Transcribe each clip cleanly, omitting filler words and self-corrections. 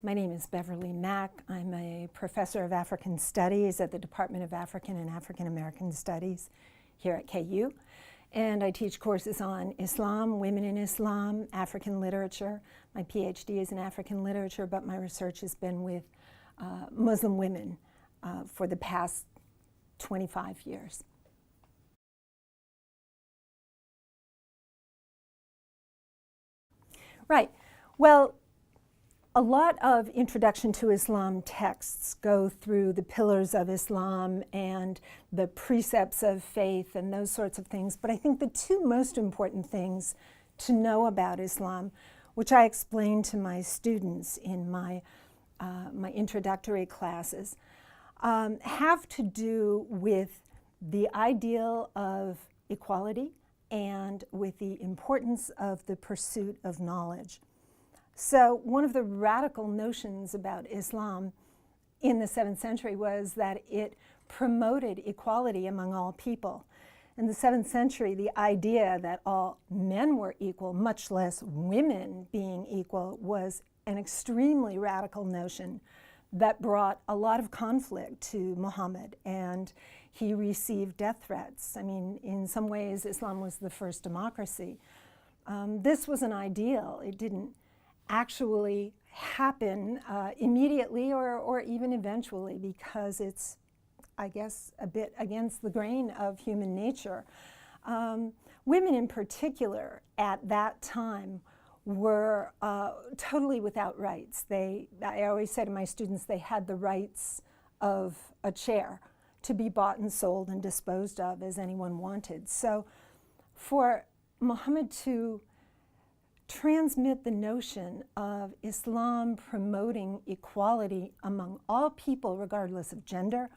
My name is Beverly Mack. I'm a professor of African Studies at the Department of African and African American Studies here at KU. And I teach courses on Islam, women in Islam, African literature. My PhD is in African literature, but my research has been with Muslim women for the past 25 years. Right. Well, a lot of introduction to Islam texts go through the pillars of Islam and the precepts of faith and those sorts of things. But I think the two most important things to know about Islam, which I explain to my students in my introductory classes, have to do with the ideal of equality and with the importance of the pursuit of knowledge. So one of the radical notions about Islam in the 7th century was that it promoted equality among all people. In the 7th century, the idea that all men were equal, much less women being equal, was an extremely radical notion that brought a lot of conflict to Muhammad, and he received death threats. I mean, in some ways, Islam was the first democracy. This was an ideal. It didn't actually happen immediately or even eventually, because it's, I guess, a bit against the grain of human nature. Women in particular at that time were totally without rights. I always say to my students, they had the rights of a chair to be bought and sold and disposed of as anyone wanted. So for Muhammad to transmit the notion of Islam promoting equality among all people, regardless of gender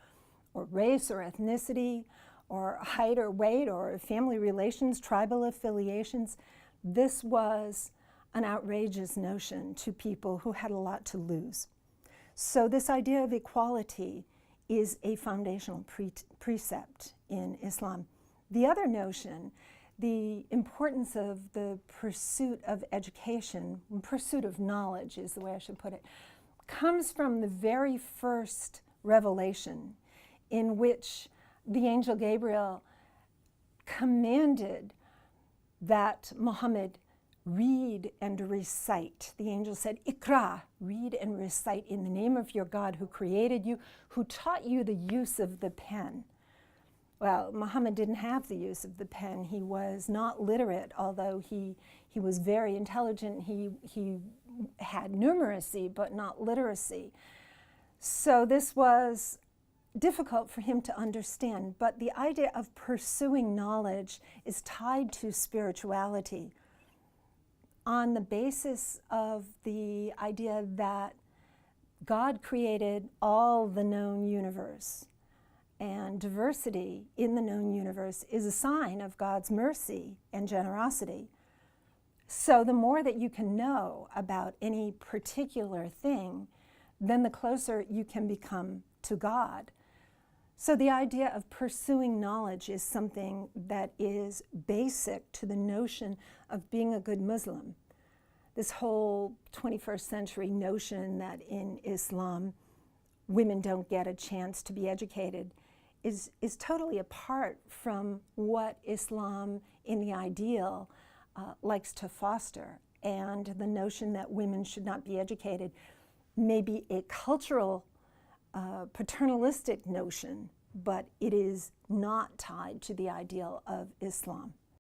or race or ethnicity or height or weight or family relations, tribal affiliations, this was an outrageous notion to people who had a lot to lose. So this idea of equality is a foundational precept in Islam. The other notion, the importance of the pursuit of education, pursuit of knowledge is the way I should put it, comes from the very first revelation in which the angel Gabriel commanded that Muhammad read and recite. The angel said, "Ikra," read and recite in the name of your God who created you, who taught you the use of the pen. Well, Muhammad didn't have the use of the pen. He was not literate, although he was very intelligent. He had numeracy, but not literacy. So this was difficult for him to understand. But the idea of pursuing knowledge is tied to spirituality on the basis of the idea that God created all the known universe. And diversity in the known universe is a sign of God's mercy and generosity. So the more that you can know about any particular thing, then the closer you can become to God. So the idea of pursuing knowledge is something that is basic to the notion of being a good Muslim. This whole 21st century notion that in Islam women don't get a chance to be educated is totally apart from what Islam in the ideal likes to foster. And the notion that women should not be educated may be a cultural, paternalistic notion, but it is not tied to the ideal of Islam.